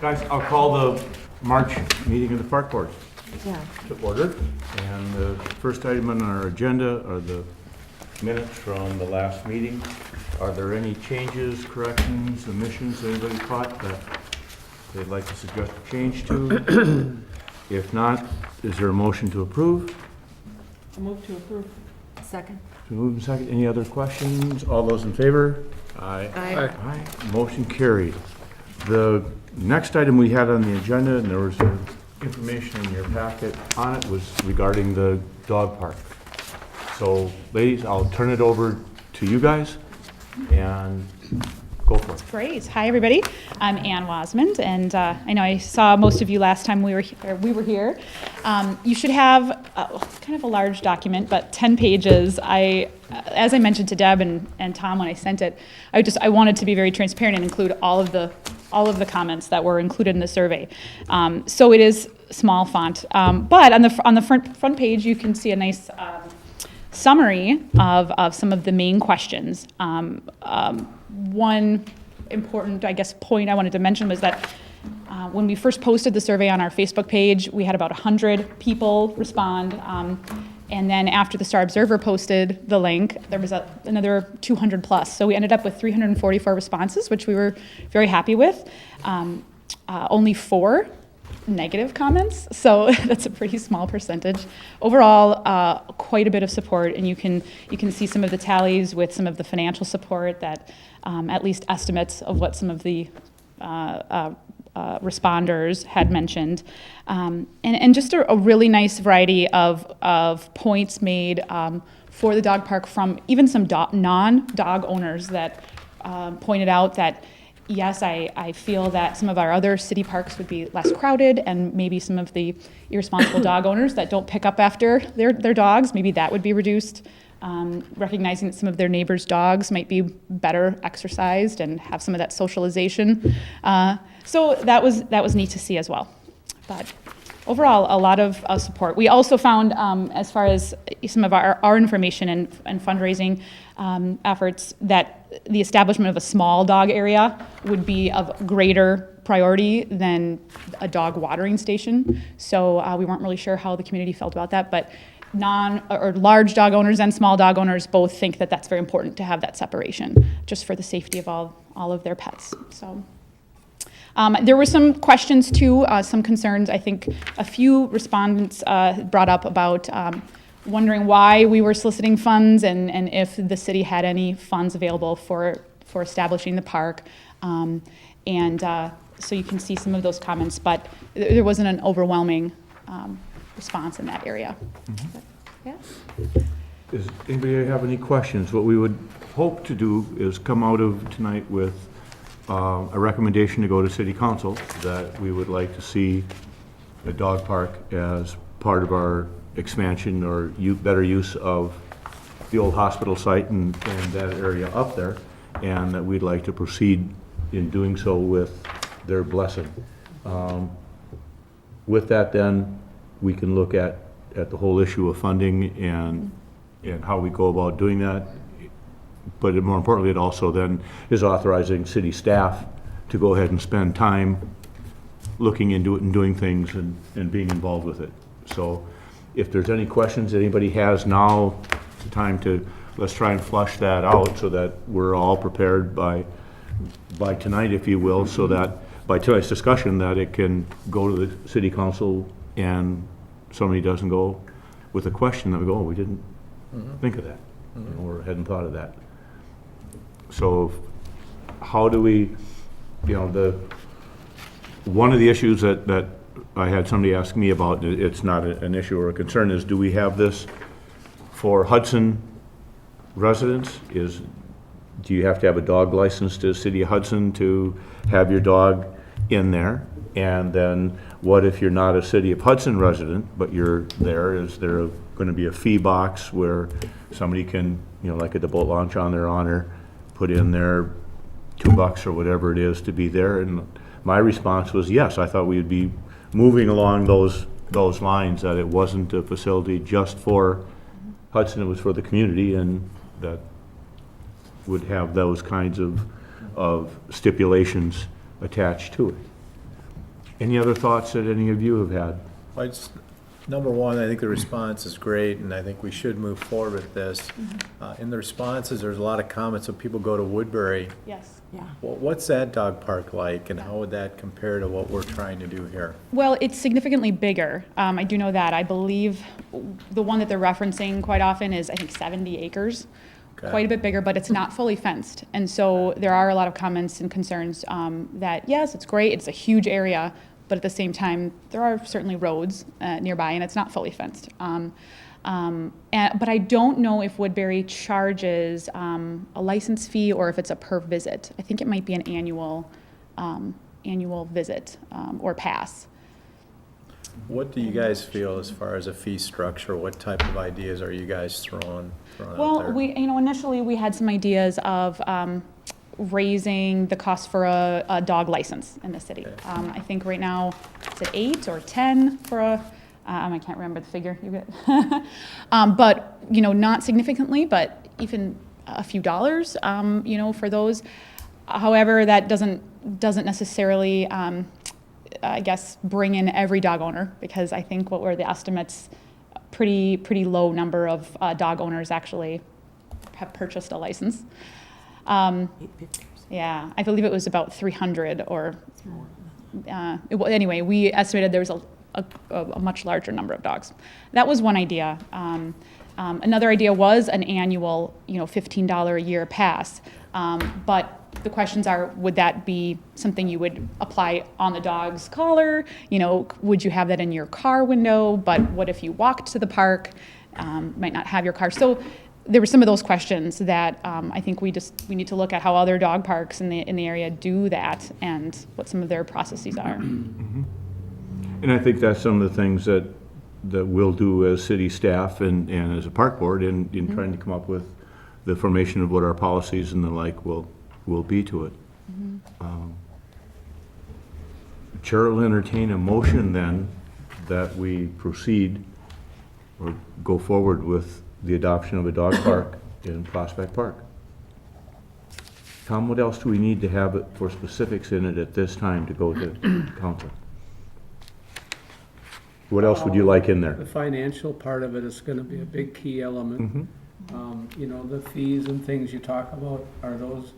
Guys, I'll call the March meeting of the Park Board Yeah. to order. And the first item on our agenda are the minutes from the last meeting. Are there any changes, corrections, omissions anybody caught that they'd like to suggest a change to? If not, is there a motion to approve? I move to approve. Second. To move in second. Any other questions? All those in favor? Aye. Aye. Aye. Motion carried. The next item we had on the agenda, and there was information in your packet on it, was regarding the dog park. So, ladies, I'll turn it over to you guys and go for it. Great. Hi, everybody. I'm Ann Wasmond, and I know I saw most of you last time we were here. You should have kind of a large document, but 10 pages. As I mentioned to Deb and Tom when I sent it, I wanted to be very transparent and include all of the comments that were included in the survey. So it is small font, but on the front page you can see a nice summary of some of the main questions. One important, I guess, point I wanted to mention was that when we first posted the survey on our Facebook page, we had about 100 people respond. And then after the Star Observer posted the link, there was another 200 plus. So we ended up with 344 responses, which we were very happy with. Only 4 negative comments, so that's a pretty small percentage. Overall, quite a bit of support, and you can see some of the tallies with some of the financial support that, at least estimates of what some of the responders had mentioned, and just a really nice variety of points made for the dog park from even some non-dog owners that pointed out that yes, I feel that some of our other city parks would be less crowded, and maybe some of the irresponsible dog owners that don't pick up after their dogs, maybe that would be reduced. Recognizing that some of their neighbors' dogs might be better exercised and have some of that socialization. So that was neat to see as well. But overall, a lot of support. We also found, as far as some of our information and fundraising efforts, that the establishment of a small dog area would be of greater priority than a dog watering station. So we weren't really sure how the community felt about that, but large dog owners and small dog owners both think that that's very important to have that separation, just for the safety of all of their pets. So. There were some questions too, some concerns. I think a few respondents brought up about wondering why we were soliciting funds and if the city had any funds available for establishing the park. So you can see some of those comments, but there wasn't an overwhelming response in that area. Mm-hmm. But, yeah. Does anybody have any questions? What we would hope to do is come out of tonight with a recommendation to go to City Council that we would like to see a dog park as part of our expansion or better use of the old hospital site and that area up there, and that we'd like to proceed in doing so with their blessing. With that, then, we can look at the whole issue of funding and how we go about doing that. But more importantly, it also then is authorizing city staff to go ahead and spend time looking into it and doing things and being involved with it. So if there's any questions anybody has now, it's the time to, let's try and flush that out so that we're all prepared by tonight, if you will, so that by tonight's discussion that it can go to the city council and somebody doesn't go with a question that we go, oh, we didn't think of that, or hadn't thought of that. So how do we, one of the issues that I had somebody ask me about, it's not an issue or a concern, is do we have this for Hudson residents? Do you have to have a dog license to the city of Hudson to have your dog in there? And then what if you're not a city of Hudson resident, but you're there? Is there going to be a fee box where somebody can, like at the boat launch on their honor, put in their $2 or whatever it is to be there? And my response was yes. I thought we would be moving along those lines, that it wasn't a facility just for Hudson, it was for the community, and that would have those kinds of stipulations attached to it. Any other thoughts that any of you have had? I just, number one, I think the response is great, and I think we should move forward with this. In the responses, there's a lot of comments, so people go to Woodbury. Yes. Yeah. What's that dog park like, and how would that compare to what we're trying to do here? Well, it's significantly bigger. I do know that. I believe the one that they're referencing quite often is, I think, 70 acres. Okay. Quite a bit bigger, but it's not fully fenced. And so there are a lot of comments and concerns that, yes, it's great, it's a huge area, but at the same time, there are certainly roads nearby, and it's not fully fenced. But I don't know if Woodbury charges a license fee or if it's a per visit. I think it might be an annual visit or pass. What do you guys feel as far as a fee structure? What type of ideas are you guys throwing out Well, there? initially we had some ideas of raising the cost for a dog license in the city. Okay. I think right now, is it 8 or 10 for a, I can't remember the figure, you get. But, not significantly, but even a few dollars, for those. However, that doesn't necessarily, I guess, bring in every dog owner, because I think what were the estimates, pretty low number of dog owners actually have purchased a license. Yeah, I believe it was about 300 or, anyway, we estimated there was a much larger number of dogs. That was one idea. Another idea was an annual, $15 a year pass. But the questions are, would that be something you would apply on the dog's collar? Would you have that in your car window? But what if you walked to the park, might not have your car? So there were some of those questions that I think we need to look at how other dog parks in the area do that and what some of their processes are. And I think that's some of the things that we'll do as city staff and as a park board in trying to come up with the formation of what our policies and the like will be to it. Chair will entertain a motion then that we proceed or go forward with the adoption of a dog park in Prospect Park. Tom, what else do we need to have it for specifics in it at this time to go to council? What else would you like in there? The financial part of it is gonna be a big key element. The fees and things you talk about, are those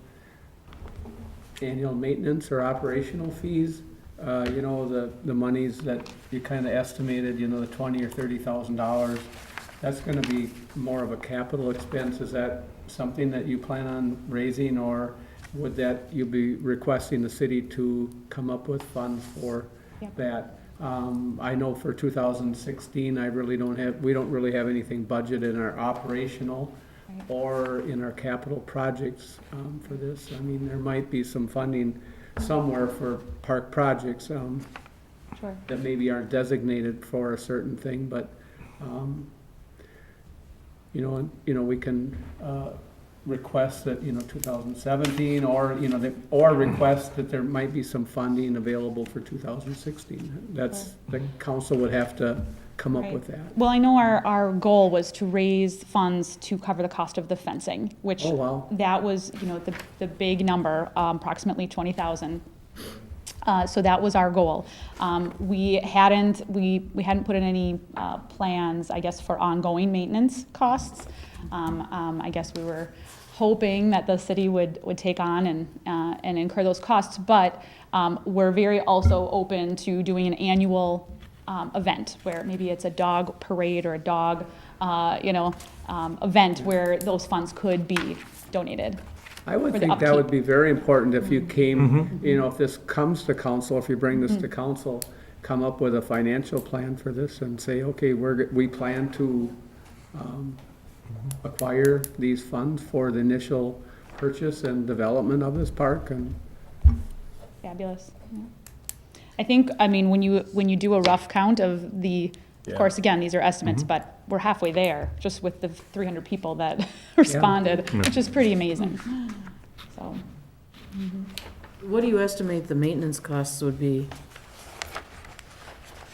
annual maintenance or operational fees? The monies that you kinda estimated, the $20,000 or $30,000, that's gonna be more of a capital expense. Is that something that you plan on raising, or would that, you be requesting the city to come up with funds for Yep. that? I know for 2016, we don't really have anything budgeted in our operational Right. or in our capital projects for this. I mean, there might be some funding somewhere for park projects Sure. that maybe aren't designated for a certain thing, but, we can request that, 2017, or, or request that there might be some funding available for 2016. That's, the council would have to come up Right. with that. Well, I know our goal was to raise funds to cover the cost of the fencing, which Oh, wow. that was, the big number, approximately 20,000. So that was our goal. We hadn't put in any plans, I guess, for ongoing maintenance costs. I guess we were hoping that the city would take on and incur those costs, but we're very also open to doing an annual event where maybe it's a dog parade or a dog, event where those funds could be donated. I would For the think that would upkeep. be very important if you came, if this comes to council, if you bring this to council, come up with a financial plan for this and say, okay, we plan to acquire these funds for the initial purchase and development of this park, and Fabulous. Yeah. I think, when you do a rough count of of Yeah. course, again, these are estimates, but we're halfway there, just with the 300 people that responded, which is pretty amazing. So, What do you estimate the maintenance costs would be?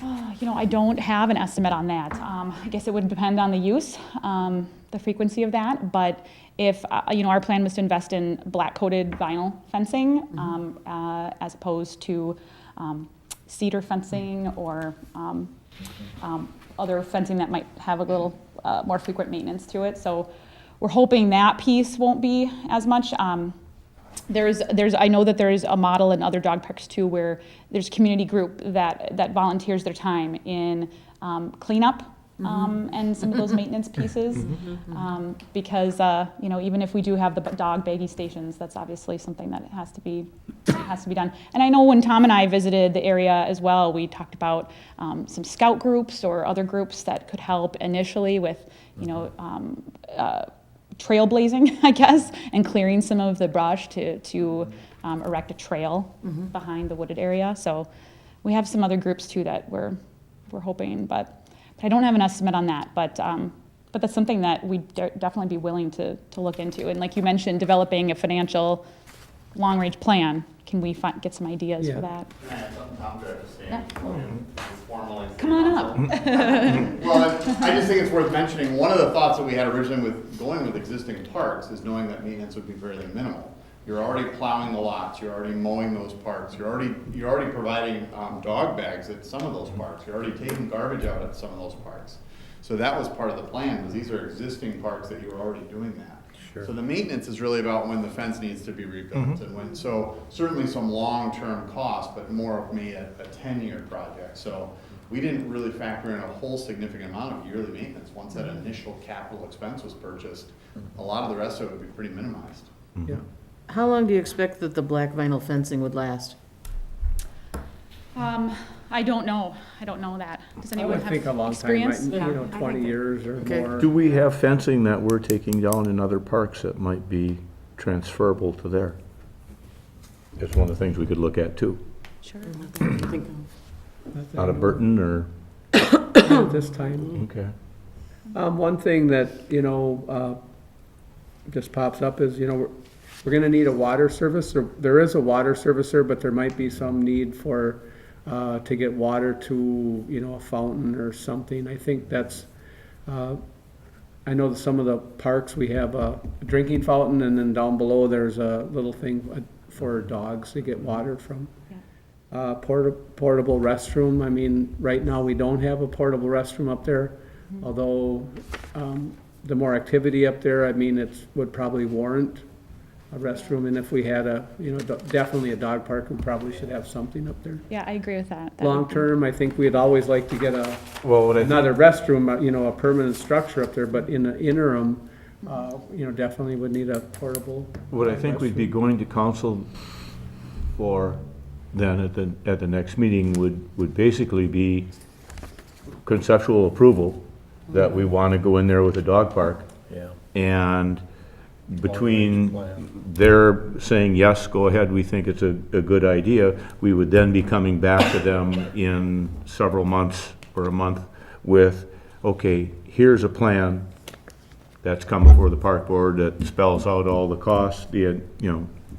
I don't have an estimate on that. I guess it would depend on the use, the frequency of that, but if, our plan was to invest in black-coated vinyl fencing, as opposed to, cedar fencing or other fencing that might have a little more frequent maintenance to it. So we're hoping that piece won't be as much. I know that there is a model in other dog parks too, where there's a community group that volunteers their time in cleanup and some of those maintenance pieces. Because even if we do have the dog baggie stations, that's obviously something that has to be done. And I know when Tom and I visited the area as well, we talked about some scout groups or other groups that could help initially with trailblazing, I guess, and clearing some of the brush to erect a trail behind the wooded area. So we have some other groups too that we're hoping, but I don't have an estimate on that. But that's something that we'd definitely be willing to look into. And like you mentioned, developing a financial long-range plan. Can we get some ideas Yeah. for that? Can I add something, Tom, to say? Yeah. Formally. Come on up. Well, I just think it's worth mentioning, one of the thoughts that we had originally with going with existing parks is knowing that maintenance would be fairly minimal. You're already plowing the lots, you're already mowing those parks, you're already providing dog bags at some of those parks, you're already taking garbage out at some of those parks. So that was part of the plan, was these are existing parks that you were already doing that. Sure. So the maintenance is really about when the fence needs to be rebuilt and when, so certainly some long-term cost, but more of a 10-year project. So we didn't really factor in a whole significant amount of yearly maintenance. Once that initial capital expense was purchased, a lot of the rest of it would be pretty minimized. Yeah. How long do you expect that the black vinyl fencing would last? I don't know. I don't know that. Does I anyone would have think a long time, experience? right, 20 years or Okay. more. Do we have fencing that we're taking down in other parks that might be transferable to there? It's one of the things we could look at too. Sure. Out of Burton or, At this time. okay. One thing that, just pops up is, we're gonna need a water service, or there is a water service there, but there might be some need for, to get water to, a fountain or something. I think that's, I know that some of the parks, we have a drinking fountain, and then down below, there's a little thing for dogs to get water from. Portable restroom, I mean, right now, we don't have a portable restroom up there, although, the more activity up there, I mean, it would probably warrant a restroom, and if we had definitely a dog park, we probably should have something up there. Yeah, I agree with that. That would be- Long-term, I think we'd always like to get Well, what I think, another restroom, a permanent structure up there, but in the interim, definitely would need a portable. what I think we'd be going to council for then at the next meeting would basically be conceptual approval that we want to go in there with a dog park. Yeah. And between Long-range their saying, yes, go ahead, we think it's a good idea, we would then be coming back to them in several months or a month with, okay, here's a plan that's come before the park board that spells out all the costs,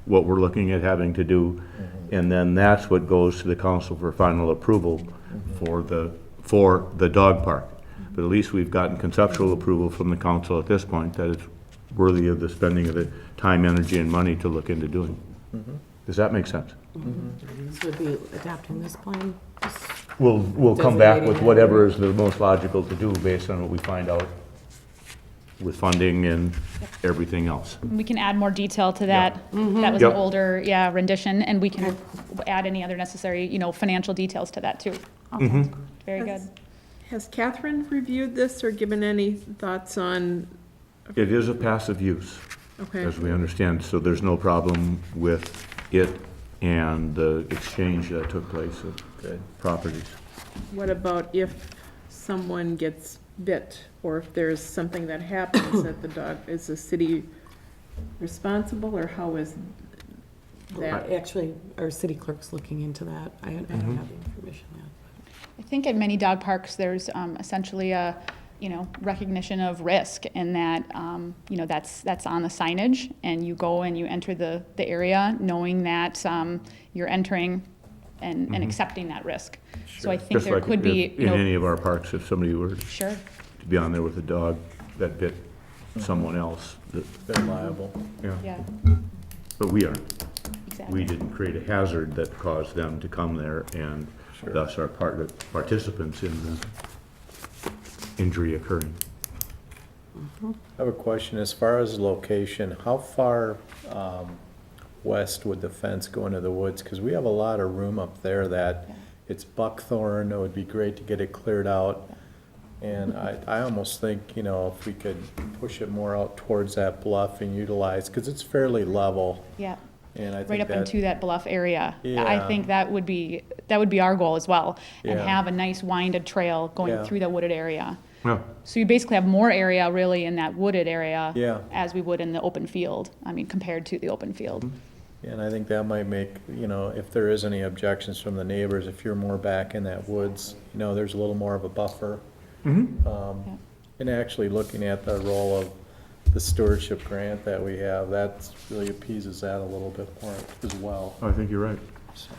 what we're looking at having to do. And then that's what goes to the council for final approval for the dog park. But at least we've gotten conceptual approval from the council at this point that it's worthy of the spending of the time, energy, and money to look into doing. Does that make sense? So we'd be adapting this plan? We'll come back with Designating it. whatever is the most logical to do based on what we find out with funding and everything else. We can add more detail to that. That was Yep. an older, rendition, and we can add any other necessary, financial details to that too. Awesome. Very good. Has Catherine reviewed this or given any thoughts on, It is a passive use, okay, as we understand, so there's no problem with it and the exchange that took place of properties. what about if someone gets bit, or if there's something that happens that the dog, is the city responsible, or how is that? Actually, our city clerk's looking into that. I don't have the information yet. I think at many dog parks, there's essentially a, recognition of risk in that, that's on the signage, and you go and you enter the area knowing that you're entering and accepting that risk. So I think Just there like could be, in any of our parks, if somebody were sure, to be on there with a dog that bit someone else, They're liable. yeah, but we aren't. exactly. Exactly. we didn't create a hazard that caused them to come there and thus are participants in the injury occurring. I have a question, as far as location, how far west would the fence go into the woods? Because we have a lot of room up there that it's buckthorn, it would be great to get it cleared out. And I almost think, you know, if we could push it more out towards that bluff and utilize, because it's fairly level, Yeah, and I right think up that, into that bluff area. I Yeah. think that would be our goal as well, and Yeah. have a nice winded trail going Yeah. through the wooded area. Yeah, So you basically have more area really in that wooded area Yeah. as we would in the open field, I mean, compared to the open field. and I think that might make, you know, if there is any objections from the neighbors, if you're more back in that woods, you know, there's a little more of a buffer. And actually looking at the role of the stewardship grant that we have, that really appeases that a little bit more as well, I think you're right. so.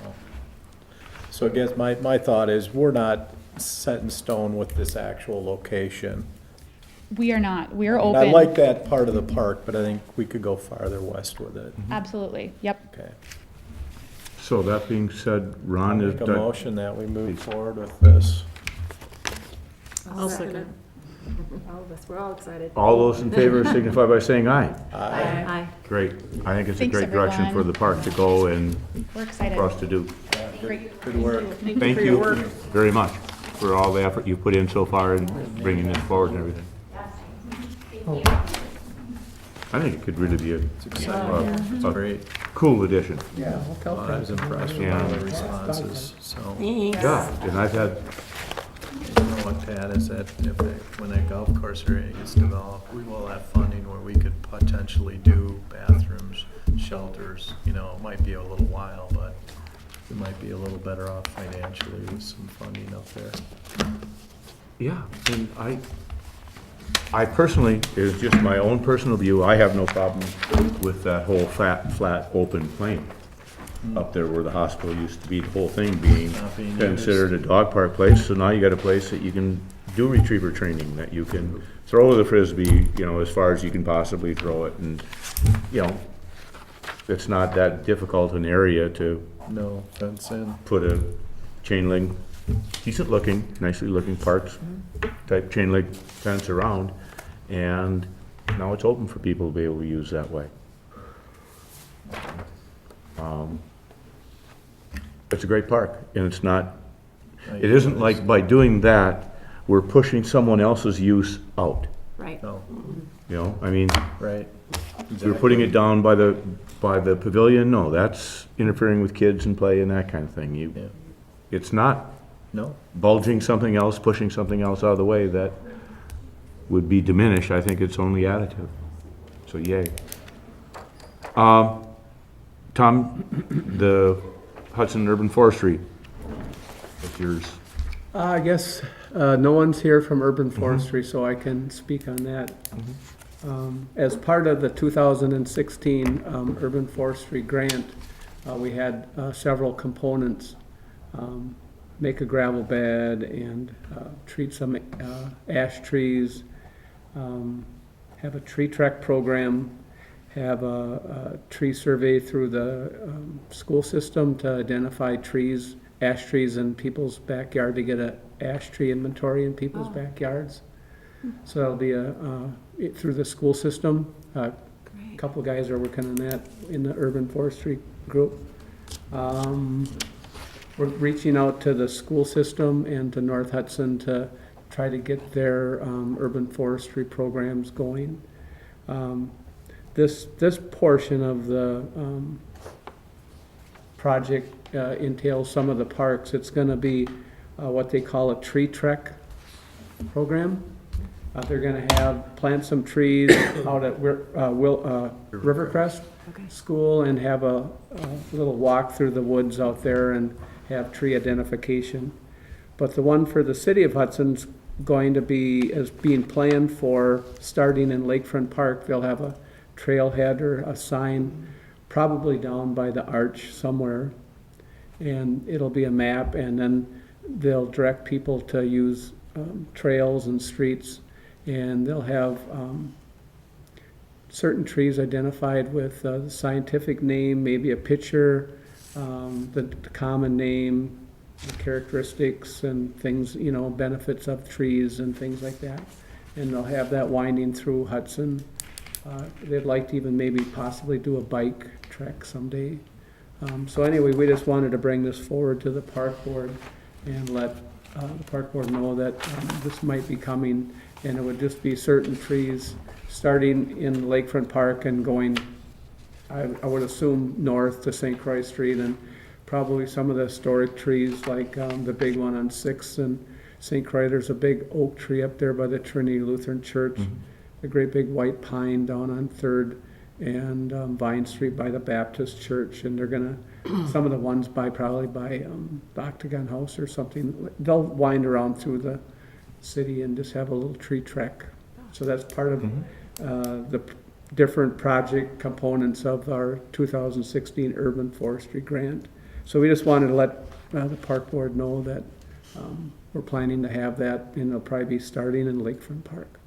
So I guess my thought is, we're not set in stone with this actual location. We are not, we are And open. I like that part of the park, but I think we could go farther west with it. Absolutely, yep. Okay. So that being said, Ron, Make a is, motion that we move forward with this. I'll second it. All of us, we're all excited. all those in favor signify by saying aye. Aye. Great. I think it's a Thanks, great direction for everyone. the park to go and We're excited. for us to do. Great. Good work. Thank you very much for all the effort you've put in so far in bringing this forward and everything. I think it could really be a Great. cool addition. Yeah, I'll tell Well, I was Pat. impressed with all the responses, so. Yeah, and I've had, You know what, Pat, is that when that golf course area gets developed, we will have funding where we could potentially do bathrooms, shelters, you know, it might be a little while, but we might be a little better off financially with some funding up there. yeah, and I personally, it's just my own personal view, I have no problem with that whole flat, open plain up there where the hospital used to be, the whole thing being Not being considered a dog park place, so now you got a place that you can do retriever training, that you can throw the frisbee, you know, as far as you can possibly throw it, and, you know, it's not that difficult an area to No, fence in. put a chain link, decent looking, nicely looking parks type chain link fence around, and now it's open for people to be able to use that way. It's a great park, and it's not, it isn't like by doing that, we're pushing someone else's use out, Right. No, you know? I mean, right. we're putting it down by the pavilion, no, that's interfering with kids and play and that kind of thing. Yeah. It's not No, bulging something else, pushing something else out of the way that would be diminished. I think it's only additive. So yay. Tom, the Hudson Urban Forestry, it's yours. I guess no one's here from Urban Forestry, so I can speak on that. As part of the 2016 Urban Forestry Grant, we had several components. Make a gravel bed and treat some ash trees, have a tree trek program, have a tree survey through the school system to identify trees, ash trees in people's backyard, to get a ash tree inventory in people's backyards. So that'll be through the school system. A couple guys are working on that in the urban forestry group. We're reaching out to the school system and to North Hudson to try to get their urban forestry programs going. This portion of the project entails some of the parks. It's gonna be what they call a tree trek program. They're gonna plant some trees out at Rivercrest Okay. School and have a little walk through the woods out there and have tree identification. But the one for the city of Hudson's going to be, is being planned for, starting in Lakefront Park. They'll have a trailhead or a sign, probably down by the arch somewhere. And it'll be a map, and then they'll direct people to use trails and streets. And they'll have certain trees identified with the scientific name, maybe a picture, the common name, the characteristics and things, you know, benefits of trees and things like that. And they'll have that winding through Hudson. They'd like to even maybe possibly do a bike trek someday. So anyway, we just wanted to bring this forward to the park board and let the park board know that this might be coming, and it would just be certain trees starting in Lakefront Park and going, I would assume, north to St. Croix Street, and probably some of the historic trees, like the big one on Sixth and St. Croix. There's a big oak tree up there by the Trinity Lutheran Church, a great big white pine down on Third, and Vine Street by the Baptist Church, and they're gonna, some of the ones probably by the Octagon House or something, they'll wind around through the city and just have a little tree trek. So that's part of the different project components of our 2016 Urban Forestry Grant. So we just wanted to let the park board know that we're planning to have that, and it'll probably be starting in Lakefront Park.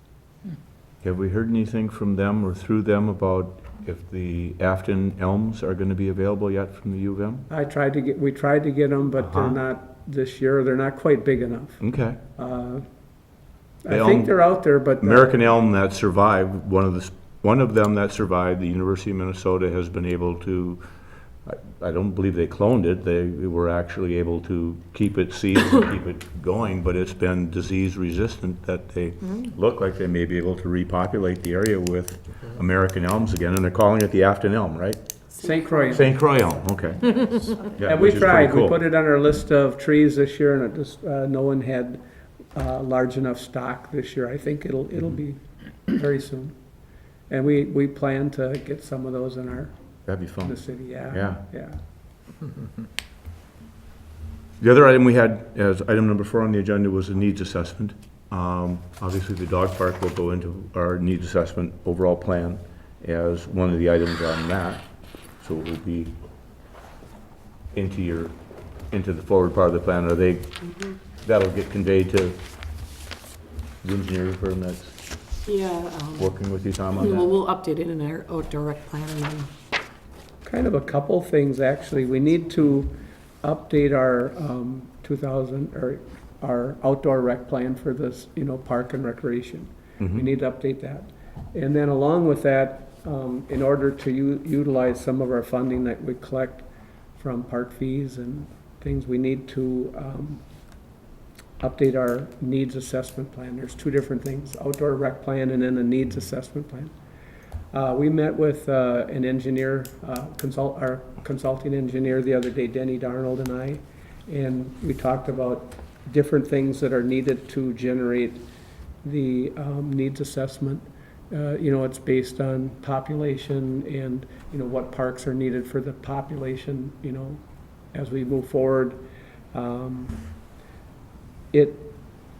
Have we heard anything from them or through them about if the Afton elms are going to be available yet from the U of M? We tried to get them, but they're not this year. They're not quite big enough. Okay. I think they're out there, but American elm that survived, one of them that survived, the University of Minnesota has been able to, I don't believe they cloned it, they were actually able to keep it seeded and keep it going, but it's been disease resistant that they look like they may be able to repopulate the area with American elms again, and they're calling it the Afton elm, right? St. Croix. St. Croix elm, okay. Yeah, And we which is pretty tried, we cool. put it on our list of trees this year, and it just, no one had large enough stock this year. I think it'll be very soon. And we plan to get some of those in That'd be fun. the city, Yeah. yeah. The other item we had as item number 4 on the agenda was a needs assessment. Obviously, the dog park will go into our needs assessment overall plan as one of the items on that. So it will be into the forward part of the plan. Are they, that'll get conveyed to the engineering firm that's Yeah. working with you, Tom, on Well, that? we'll update it in our outdoor rec plan and then. Kind of a couple things, actually. We need to update our 2000, or our outdoor rec plan for this, you know, park and recreation. We need to update that. And then along with that, in order to utilize some of our funding that we collect from park fees and things, we need to update our needs assessment plan. There's two different things, outdoor rec plan and then a needs assessment plan. We met with an engineer, our consulting engineer the other day, Denny Darnold and I, and we talked about different things that are needed to generate the needs assessment. You know, it's based on population and, you know, what parks are needed for the population, you know, as we move forward. It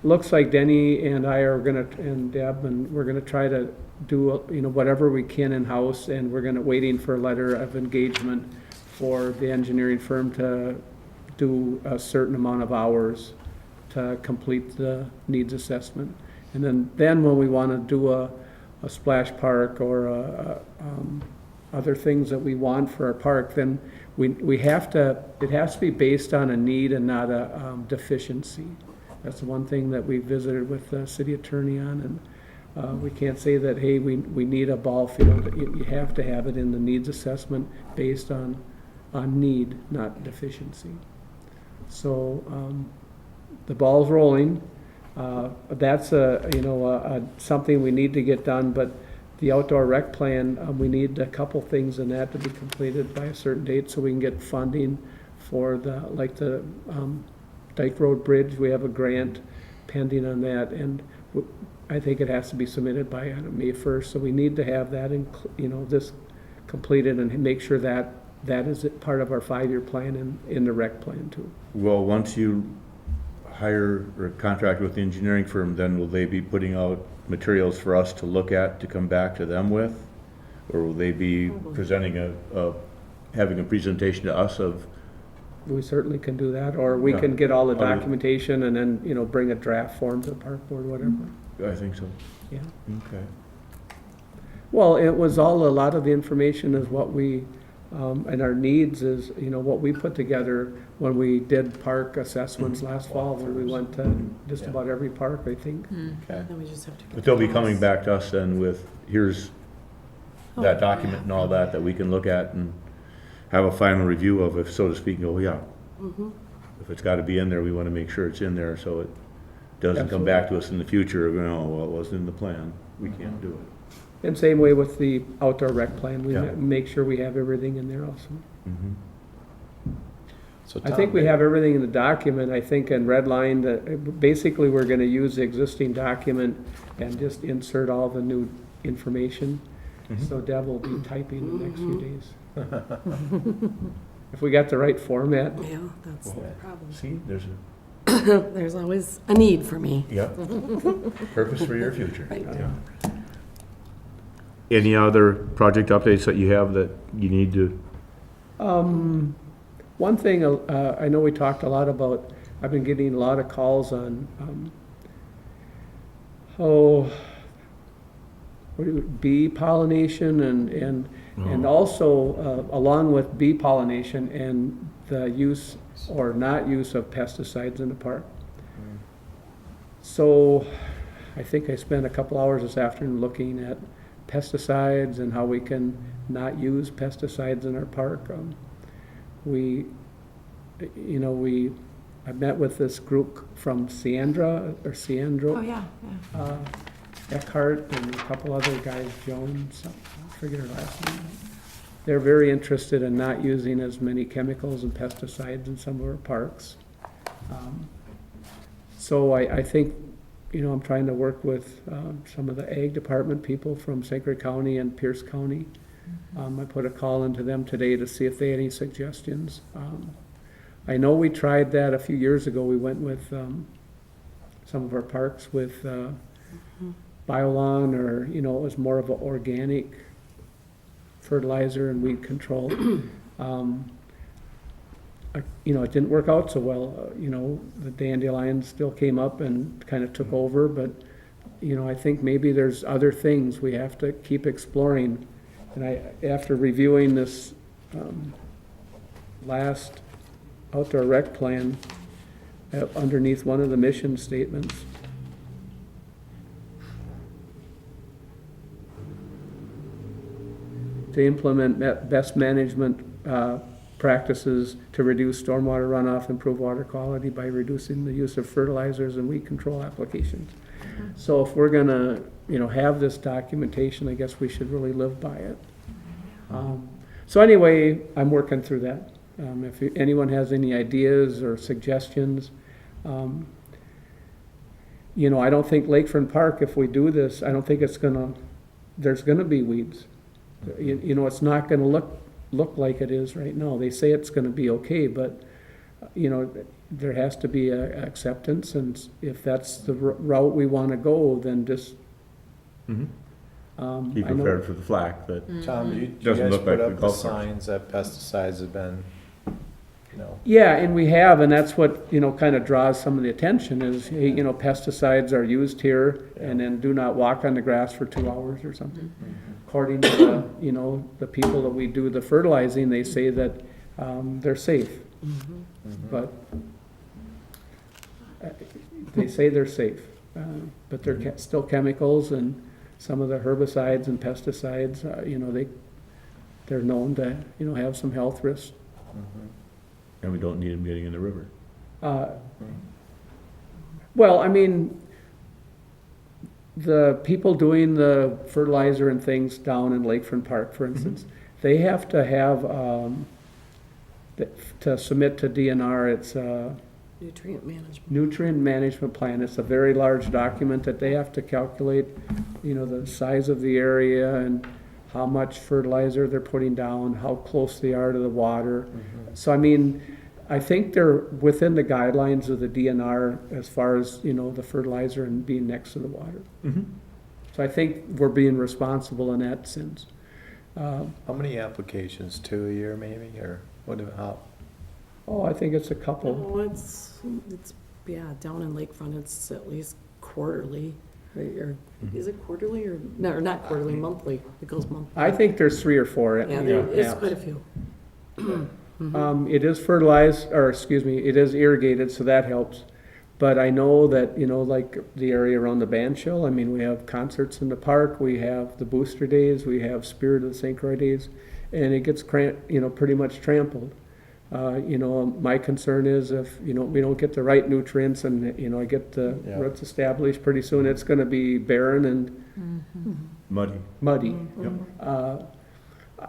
looks like Denny and I are gonna, and Deb, and we're gonna try to do, you know, whatever we can in-house, and we're waiting for a letter of engagement for the engineering firm to do a certain amount of hours to complete the needs assessment. And then when we wanna do a splash park or other things that we want for our park, then we have to, it has to be based on a need and not a deficiency. That's the one thing that we visited with the city attorney on, and we can't say that, hey, we need a ball field. You have to have it in the needs assessment based on need, not deficiency. So the ball's rolling. That's something we need to get done, but the outdoor rec plan, we need a couple things in that to be completed by a certain date so we can get funding for the Dyke Road Bridge. We have a grant pending on that, and I think it has to be submitted by May 1st, so we need to have that, this completed and make sure that is part of our 5-year plan in the rec plan too. Well, once you hire or contract with the engineering firm, then will they be putting out materials for us to look at, to come back to them with? Or will they be presenting having a presentation to us of? We certainly can do that, or we can get all the documentation and then, bring a draft form to the park board, whatever. I think so. Yeah. Okay. Well, it was a lot of the information is what we, and our needs is, what we put together when we did park assessments last fall, where we went to just about every park, I think. Okay. Then we just have to. But they'll be coming back to us then with, here's that document and all that we can look at and have a final review of, if so to speak, and go, yeah. If it's gotta be in there, we wanna make sure it's in there, so it doesn't come back to us in the future, well, it wasn't in the plan, we can't do it. And same way with the outdoor rec plan, we Yeah. make sure we have everything in there also. So I think we have everything in the document, I think in red line, that basically we're gonna use the existing document and just insert all the new information. So Deb will be typing in the next few days. If we got the right format. Yeah, that's the problem. See, there's There's always a need for me. yep, purpose for your future. Right. Yeah. Any other project updates that you have that you need to? One thing, I know we talked a lot about, I've been getting a lot of calls on, bee pollination and also, along with bee pollination and the use or not use of pesticides in the park. So I think I spent a couple hours this afternoon looking at pesticides and how we can not use pesticides in our park. I met with this group from Siandra, or Siandro. Oh, yeah, yeah. Eckhart and a couple other guys, Jones, I forget her last name. They're very interested in not using as many chemicals and pesticides in some of our parks. So I think, I'm trying to work with some of the ag department people from Sacred County and Pierce County. I put a call into them today to see if they had any suggestions. I know we tried that a few years ago. We went with some of our parks with Biolon, or, it was more of an organic fertilizer and weed control. It didn't work out so well. The dandelions still came up and kind of took over, but, I think maybe there's other things we have to keep exploring. And after reviewing this last outdoor rec plan, underneath one of the mission statements, to implement best management practices to reduce stormwater runoff, improve water quality by reducing the use of fertilizers and weed control applications. So if we're gonna, have this documentation, I guess we should really live by it. So anyway, I'm working through that. If anyone has any ideas or suggestions, I don't think Lakefront Park, if we do this, I don't think there's gonna be weeds. It's not gonna look like it is right now. They say it's gonna be okay, but, there has to be a acceptance, and if that's the route we wanna go, then just, Be I know- prepared for the flack that, Tom, do you Doesn't guys look like put the up the golf cart. signs that pesticides have been, Yeah, and we have, and that's what, kind of draws some of the attention is, hey, pesticides are used here, and then do not walk on the grass for 2 hours or something. According to the people that we do the fertilizing, they say that they're safe. But they say they're safe, but they're still chemicals, and some of the herbicides and pesticides, they're known to, have some health risks. and we don't need them getting in the river. Well, I mean, the people doing the fertilizer and things down in Lakefront Park, for instance, they have to have, to submit to DNR, it's a Nutrient management. nutrient management plan. It's a very large document that they have to calculate, the size of the area and how much fertilizer they're putting down, how close they are to the water. So, I mean, I think they're within the guidelines of the DNR as far as, the fertilizer and being next to the water. So I think we're being responsible in that sense. how many applications, 2 a year maybe, or how? Oh, I think it's a couple. Oh, it's, yeah, down in Lakefront, it's at least quarterly. Or is it quarterly or, no, or not quarterly, monthly? It goes monthly. I think there's 3 or 4. Yeah, you there know, is apps. quite a few. It is fertilized, or excuse me, it is irrigated, so that helps. But I know that, you know, like the area around the band shell, I mean, we have concerts in the park, we have the booster days, we have Spirit of the St. Croix days, and it gets pretty much trampled. You know, my concern is if, you know, we don't get the right nutrients and, you know, I get the Yeah. roots established, pretty soon it's gonna be barren and Muddy. muddy.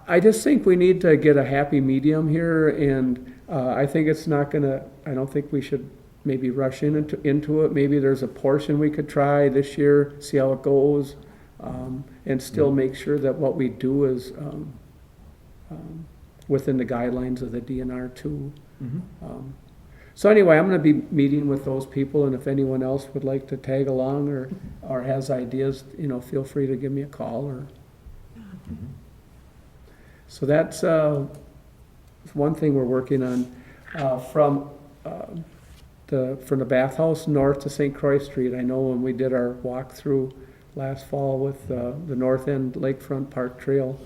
I just think we need to get a happy medium here, and I think it's not gonna, I don't think we should maybe rush into it. Maybe there's a portion we could try this year, see how it goes, and still make sure that what we do is within the guidelines of the DNR too. So anyway, I'm gonna be meeting with those people, and if anyone else would like to tag along or has ideas, you know, feel free to give me a call or. So that's one thing we're working on. From the bathhouse north to St. Croix Street, I know when we did our walkthrough last fall with the North End Lakefront Park Trail,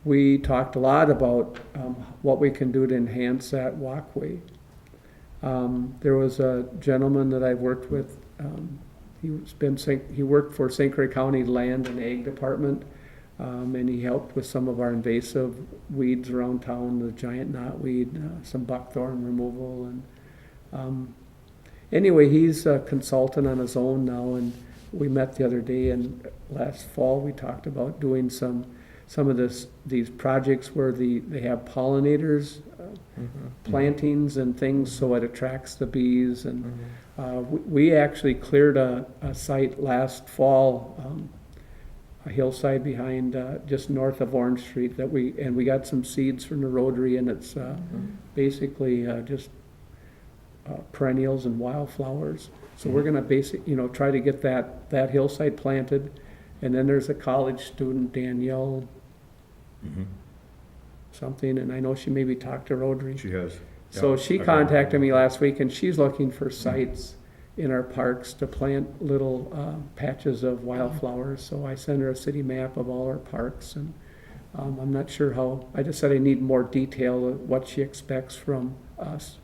we talked a lot about what we can do to enhance that walkway. There was a gentleman that I've worked with, he worked for St. Croix County Land and Ag Department, and he helped with some of our invasive weeds around town, the giant knotweed, some buckthorn removal, and anyway, he's a consultant on his own now, and we met the other day, and last fall we talked about doing some of these projects where they have pollinators, plantings and things, so it attracts the bees, and we actually cleared a site last fall, a hillside behind, just north of Orange Street that we got some seeds from the Rotary, and it's basically just perennials and wildflowers. So we're gonna try to get that hillside planted, and then there's a college student, Danielle something, and I know she maybe talked to Rotary. She has. So she contacted me last week, and she's looking for sites in our parks to plant little patches of wildflowers. So I sent her a city map of all our parks, and I'm not sure how, I just said I need more detail of what she expects from us.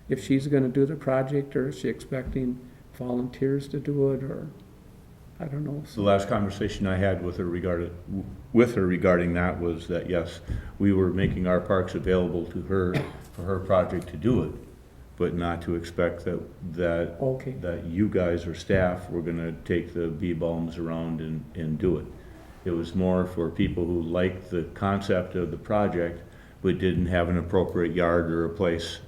If she's gonna do the project, or is she expecting volunteers to do it, or, I don't know. The last conversation I had with her regarding that was that, yes, we were making our parks available to her for her project to do it, but not to expect Okay. that you guys or staff were gonna take the bee balms around and do it. It was more for people who liked the concept of the project, but didn't have an appropriate yard or a place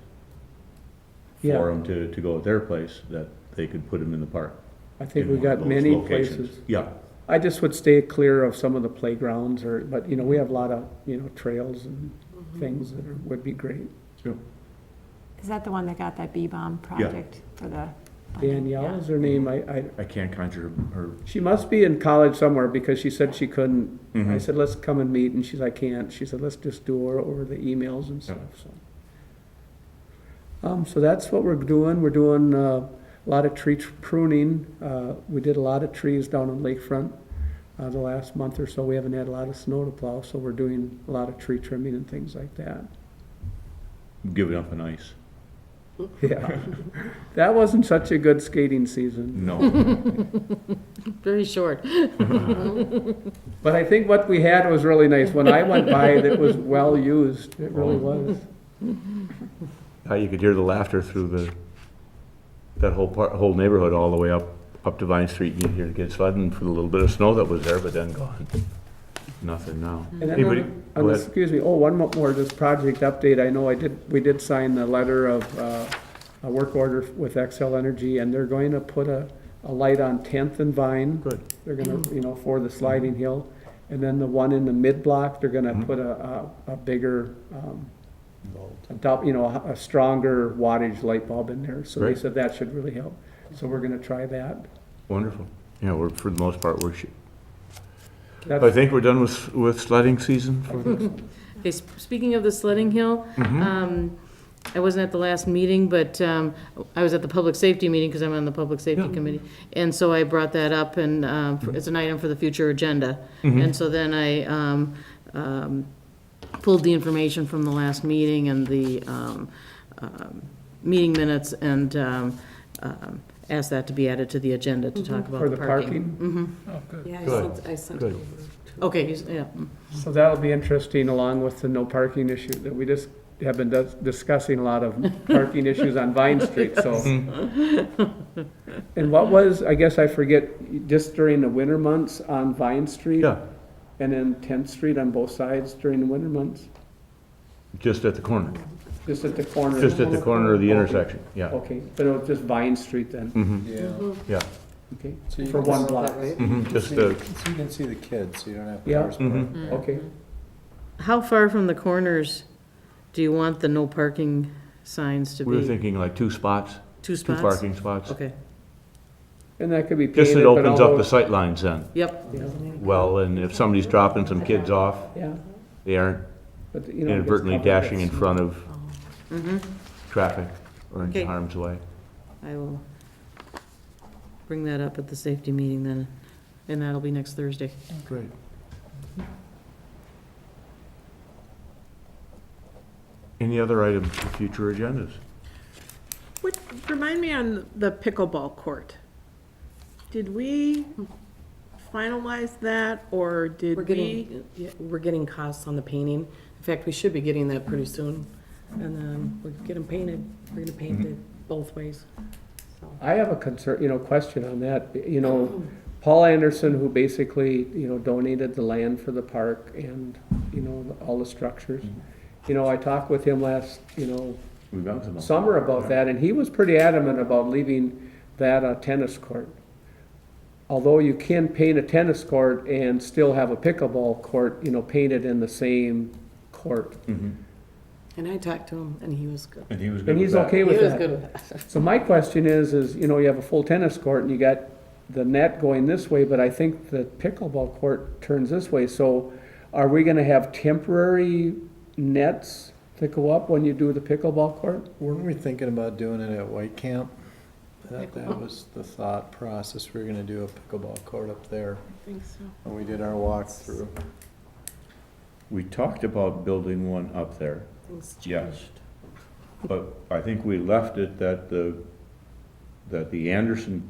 Yeah. for them to go at their place, that they could put them in the park. I think in we one of got those many locations. places. Yeah, I just would stay clear of some of the playgrounds, but, we have a lot of, trails and things that would be great. Is that the one that got that bee balm project for the? Danielle is her name, I can't conjure her. she must be in college somewhere, because she said she couldn't. I Mhm. said, let's come and meet, and she's, I can't. She said, let's just do it over the emails and stuff, so. So that's what we're doing. We're doing a lot of tree pruning. We did a lot of trees down on Lakefront the last month or so. We haven't had a lot of snow to plow, so we're doing a lot of tree trimming and things like that. Giving up on ice. Yeah, that wasn't such a good skating season. No. Very short. But I think what we had was really nice. When I went by, it was well used. It really was. You could hear the laughter through that whole neighborhood all the way up to Vine Street. You hear the kids sledding for the little bit of snow that was there, but then gone. Nothing now. And then Anybody? Go ahead. excuse me, one more, this project update. I know we did sign the letter of a work order with Xcel Energy, and they're going to put a light on 10th and Vine. Good. They're gonna, for the sliding hill. And then the one in the mid-block, they're gonna put a bigger, a stronger wattage light bulb in there. So they Great. said that should really help. So we're gonna try that. Wonderful. Yeah, for the most part, I That's- think we're done with sledding season. Okay, speaking of the sledding hill, I wasn't at the last meeting, but I was at the public safety meeting because I'm on the public safety Yeah. committee. And so I brought that up and it's an item for the future agenda. And so then I pulled the information from the last meeting and the meeting minutes and asked that to be added to the agenda to talk about For the the parking. parking? Oh, good. Yeah, Good. I sent Good. it over. Okay, yeah. So that'll be interesting along with the no parking issue that we just have been discussing a lot of parking issues on Vine Street, so. And what was, I guess I forget, just during the winter months on Vine Street? Yeah, And then 10th Street on both sides during the winter months? just at the corner, Just at the corner? just at the corner of the intersection, yeah. Okay, but it was just Vine Street then, Mhm, Yeah. yeah. okay, So you for can- one block? Mhm, just, So you can see the kids, so you don't have Yeah. cars parked. mhm. Okay, How far from the corners do you want the no parking signs to we were be? thinking like two spots, Two two spots? parking spots. Okay, and that could be painted, Just it but opens up although- the sight lines then. yep. Yeah, Well, and if somebody's dropping some kids off, yeah, they aren't but, you know. inadvertently just cover dashing that. in front of Mm-hmm. traffic or into Okay. harm's way. I will bring that up at the safety meeting then, and that'll be next Thursday. Great. Any other items for future agendas? What, remind me on the pickleball court. Did we finalize that, or did We're we? getting, yeah, we're getting costs on the painting. In fact, we should be getting that pretty soon. And then we'll get them painted. We're gonna paint it both ways. So, I have a concern, question on that. Paul Anderson, who basically, donated the land for the park and, all the structures. I talked with him last, We bounced them all. summer about that, and he was pretty adamant about leaving that a tennis court. Although you can paint a tennis court and still have a pickleball court, painted in the same court. Mhm. And I talked to him and he was good. And he was good And with he's that. okay He with was that. good with that. So my question is, you have a full tennis court and you got the net going this way, but I think the pickleball court turns this way. So are we gonna have temporary nets that go up when you do the pickleball court? Weren't we thinking about doing it at White Camp? I thought that was the thought process, we were gonna do a pickleball court up there I think so. when we did our walkthrough. We talked about building one up there, Things Yes. changed. but I think we left it that the Anderson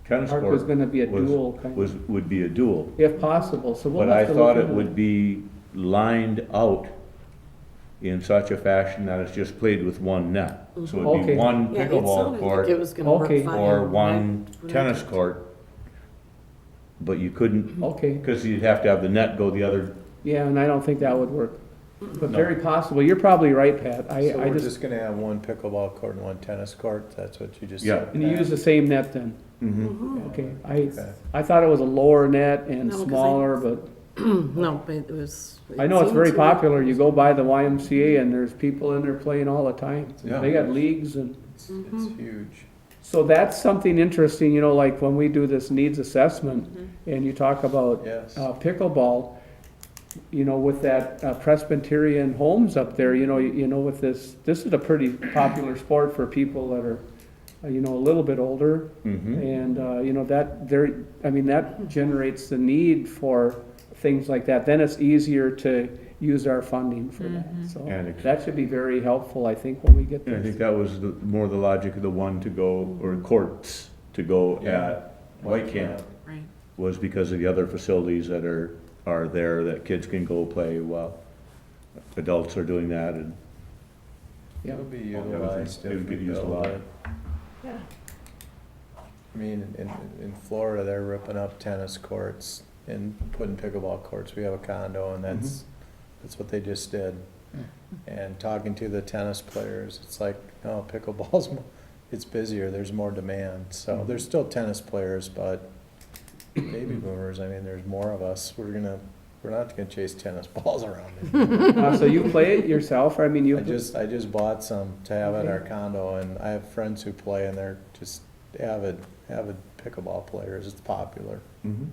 tennis Park was court gonna be a dual kind was, of, would be a dual. if possible, so we'll But I have to thought look it at would be lined out in such a fashion that it's just played with one net. So it'd Okay. be one Yeah, it pickleball sounded like court it was gonna work Okay. fine. or When one I- tennis court. But you couldn't, Okay, because you'd have to have the net go the other, yeah, and I don't think that would work. But No. very possible, you're probably right, Pat. So I we're just, just gonna have one pickleball court and one tennis court, that's what you just Yeah. said? and you use the same net then? Mhm. Okay, Okay. I thought it was a lower net and No, 'cause I- smaller, but No, but it was. I know it's seemed very to- popular. You go by the YMCA and there's people in there playing all the time. Yeah. They got leagues and, It's huge. so that's something interesting, like when we do this needs assessment and you talk about Yes. pickleball, with that Presbyterian homes up there, with this is a pretty popular sport for people that are, a little bit older. Mhm. And, that generates the need for things like that. Then it's easier to use our funding for that. So And ex- that should be very helpful, I think, when we get And I think this. that was more the logic of the one to go, or courts to go Yeah. at White Camp, Right. was because of the other facilities that are there that kids can go play while adults are doing that and. Yeah. It'll be All the other utilized things. It if would we get used a build lot. it. I mean, in Florida, they're ripping up tennis courts and putting pickleball courts. We have a condo and that's what they just did. And talking to the tennis players, it's like, no, pickleball's, it's busier, there's more demand. So there's still tennis players, but baby boomers, there's more of us. We're not gonna chase tennis balls around. So you play it yourself? I I just bought some to have at our condo, and I have friends who play, and they're just avid pickleball players. It's popular. Mhm.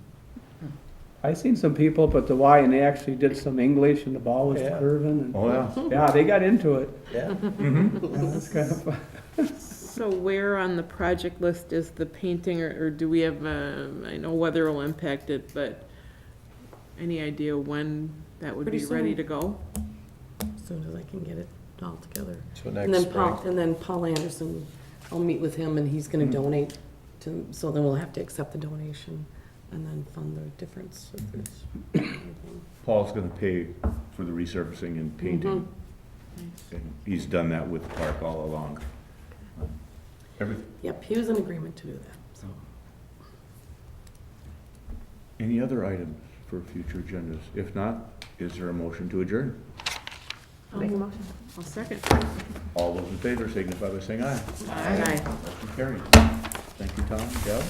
I seen some people put the Y and they actually did some English and the ball was Yeah. curving and, Oh, yeah. yeah, they got into it. Yeah. Yeah, that's kind of fun. So where on the project list is the painting, or do we have, I know weather will impact it, but any idea when that would be Pretty ready soon. to go? As soon as I can get it all together. So And next then spring. Paul, and then Paul Anderson, I'll meet with him and he's gonna donate to, so then we'll have to accept the donation and then fund the difference if there's anything. Paul's gonna pay for the resurfacing and painting. And he's done that with the park all along. Everything, Yep, he was in agreement to do that, so. any other items for future agendas? If not, is there a motion to adjourn? Make a motion. I'll second. All those in favor signify by saying aye. Aye. Motion carries. Thank you, Tom, Deb.